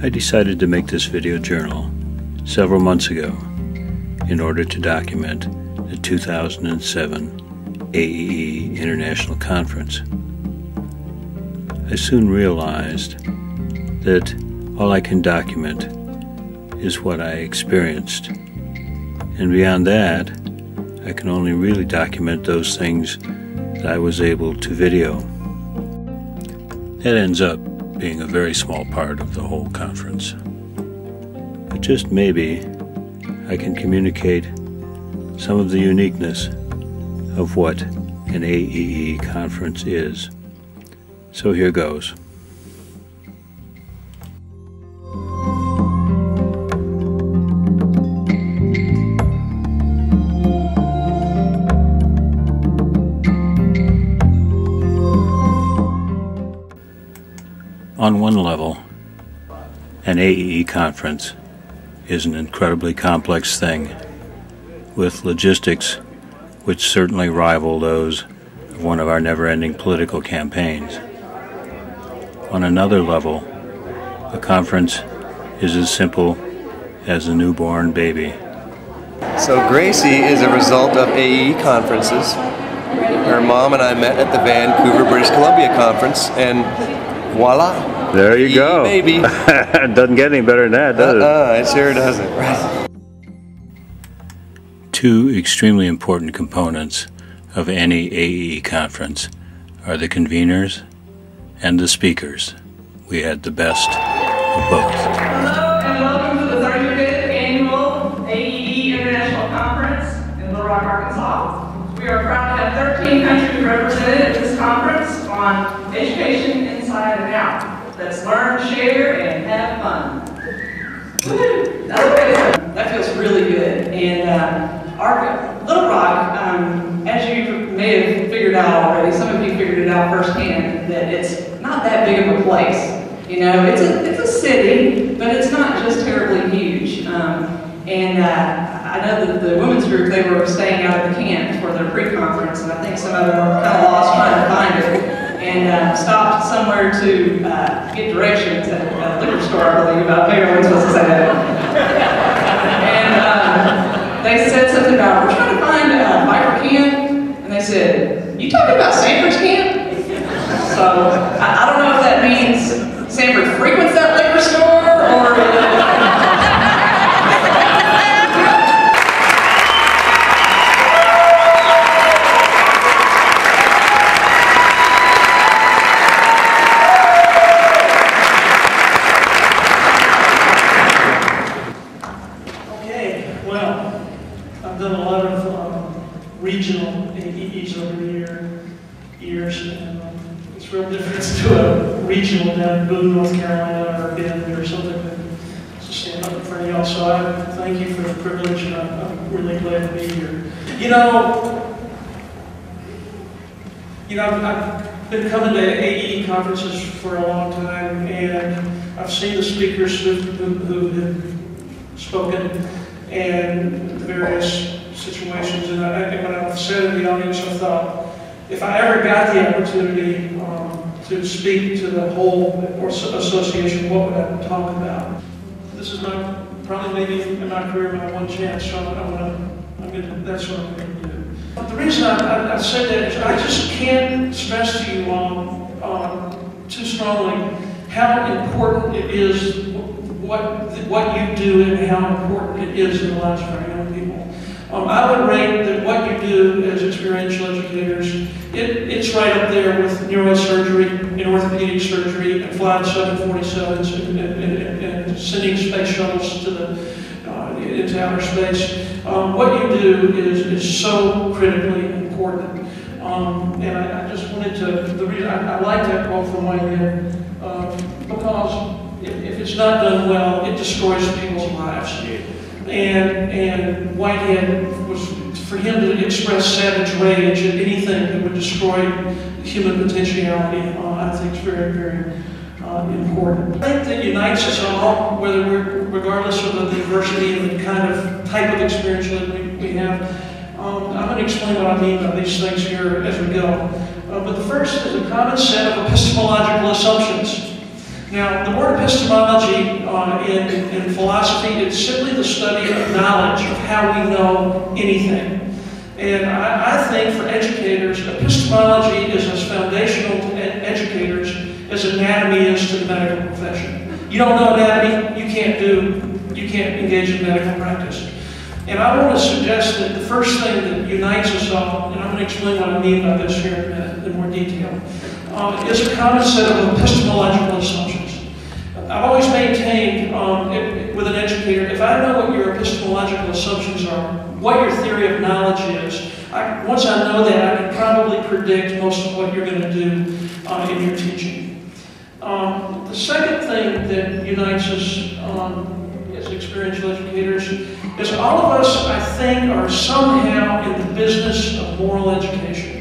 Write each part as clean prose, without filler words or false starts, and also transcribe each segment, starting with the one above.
I decided to make this video journal several months ago in order to document the 2007 AEE International Conference. I soon realized that all I can document is what I experienced, and beyond that, I can only really document those things that I was able to video. That ends up being a very small part of the whole conference. But just maybe I can communicate some of the uniqueness of what an AEE conference is. So here goes. On one level, an AEE conference is an incredibly complex thing, with logistics which certainly rival those of one of our never-ending political campaigns. On another level, a conference is as simple as a newborn baby. So Gracie is a result of AEE conferences. Her mom and I met at the Vancouver, British Columbia conference, and voila! There you go. Baby. It doesn't get any better than that, does it? It sure doesn't. Right. Two extremely important components of any AEE conference are the conveners and the speakers. We had the best of both. Hello and welcome to the 35th Annual AEE International Conference in Little Rock, Arkansas. We are proud to have 13 countries represented at this conference on education inside and out. Let's learn, share, and have fun. Woo! That feels really good. And our Little Rock, as you may have figured out already, some of you figured it out firsthand, that it's not that big of a place. You know, it's a city, but it's not just terribly huge. I know that the women's group, they were staying out at the camp for their pre-conference, and I think some of them were kind of lost trying to find it, and stopped somewhere to get directions at a liquor store, I believe. Maybe I wasn't supposed to say that. And they said something about, we're trying to find Viper Camp, and they said, you talking about Sanford's camp? So I don't know if that means Sanford frequents that liquor store, or regional AEEs over the years, and it's real different to a regional down in Boone, North Carolina, or Bend, or something to stand up in front of y'all. So I thank you for the privilege, and I'm really glad to be here. You know, I've been coming to AEE conferences for a long time, and I've seen the speakers who have spoken and various situations, and when I've sat in the audience, I thought, if I ever got the opportunity to speak to the whole association, what would I talk about? This is probably maybe in my career my one chance, so that's what I'm going to do. But the reason I said that is I just can't stress to you too strongly how important it is what you do and how important it is in the lives of our young people. I would rate that what you do as experiential educators, it's right up there with neurosurgery and orthopedic surgery and flying 747s and sending space shuttles to into outer space. What you do is so critically important. And I just wanted to, the reason I like that quote from Whitehead, because if it's not done well, it destroys people's lives. And Whitehead was, for him to express savage rage at anything that would destroy human potentiality, I think is very, very important. I think that unites us all, regardless of the diversity and the kind of type of experiential that we have. I'm going to explain what I mean by these things here as we go. But the first is a common set of epistemological assumptions. Now, the word epistemology in philosophy is simply the study of knowledge, of how we know anything. And I think for educators, epistemology is as foundational to educators as anatomy is to the medical profession. You don't know anatomy, you can't engage in medical practice. And I want to suggest that the first thing that unites us all, and I'm going to explain what I mean by this here in a minute in more detail, is a common set of epistemological assumptions. I've always maintained with an educator, if I know what your epistemological assumptions are, what your theory of knowledge is, once I know that, I can probably predict most of what you're going to do in your teaching. The second thing that unites us as experiential educators is all of us, I think, are somehow in the business of moral education.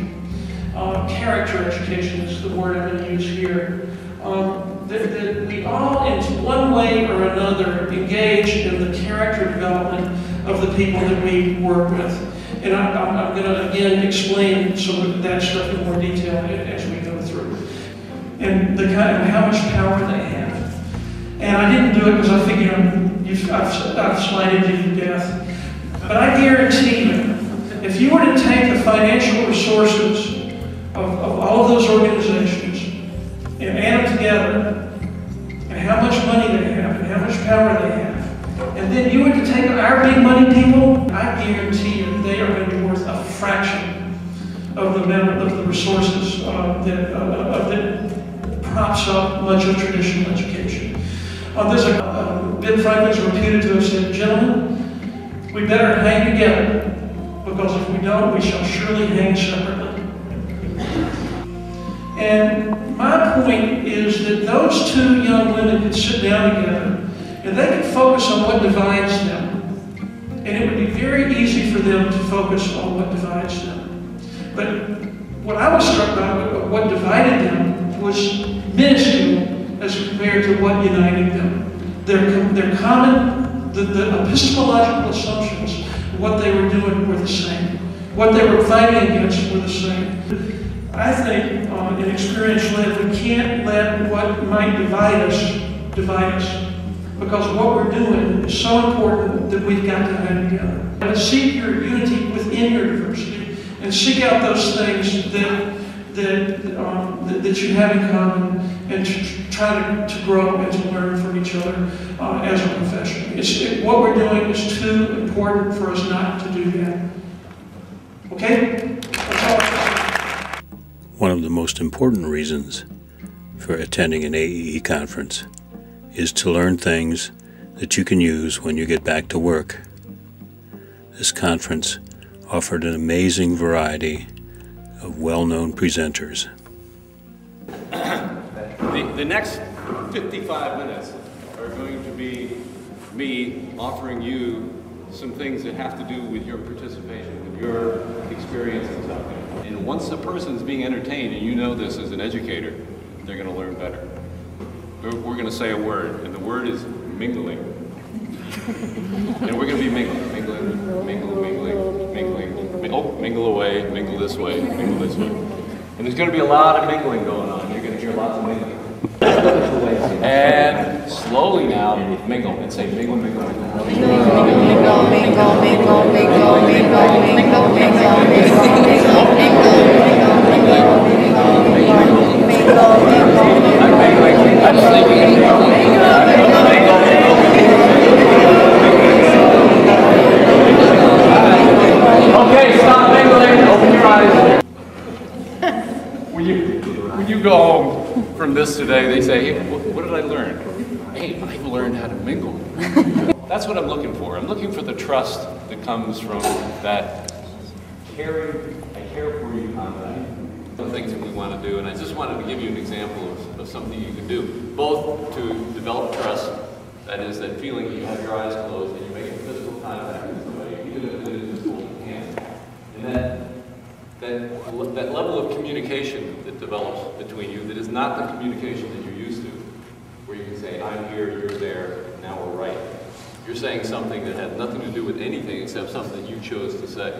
Character education is the word I'm going to use here. That we all, in one way or another, engage in the character development of the people that we work with. And I'm going to, again, explain some of that stuff in more detail as we go through. And the kind of how much power they have. And I didn't do it because I figured I've slighted you to death. But I guarantee you, if you were to take the financial resources of all of those organizations and add them together, and how much money they have, and how much power they have, and then you were to take our big money people, I guarantee you they are going to be worth a fraction of the resources that props up much of traditional education. Ben Franklin's reputed to have said, "Gentlemen, we better hang together, because if we don't, we shall surely hang separately." And my point is that those two young women could sit down together and they could focus on what divides them. And it would be very easy for them to focus on what divides them. But what I was struck by, what divided them, was minuscule as compared to what united them. Their common, the epistemological assumptions, what they were doing were the same. What they were fighting against were the same. I think in experiential ed, we can't let what might divide us, because what we're doing is so important that we've got to hang together. And seek your unity within your diversity, and seek out those things that you have in common, and to try to grow and to learn from each other as a profession. What we're doing is too important for us not to do that. Okay? That's all I have. One of the most important reasons for attending an AEE conference is to learn things that you can use when you get back to work. This conference offered an amazing variety of well-known presenters. The next 55 minutes are going to be me offering you some things that have to do with your participation, with your experiences out there. And once a person's being entertained, and you know this as an educator, they're going to learn better. We're going to say a word, and the word is mingling. And we're going to be mingling, mingling. Oh, mingle away, mingle this way, mingle this way. And there's going to be a lot of mingling going on. You're going to hear lots of mingling. And slowly now, mingle, and say mingle, mingle, mingle. Mingle, mingle, mingle, mingle, mingle, mingle, mingle, mingle, Okay, stop mingling, open your eyes. When you go home from this today, they say, hey, what did I learn? Hey, I learned how to mingle. That's what I'm looking for. I'm looking for the trust that comes from that caring, I care for you comment. The things that we want to do, and I just wanted to give you an example of something you can do, both to develop trust, that is that feeling that you have your eyes closed and you're making physical contact with somebody, even if it is just holding hands. And that level of communication that develops between you that is not the communication that you're used to, where you can say, I'm here, you're there, now we're right. You're saying something that had nothing to do with anything except something that you chose to say.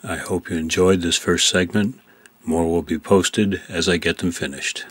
I hope you enjoyed this first segment. More will be posted as I get them finished.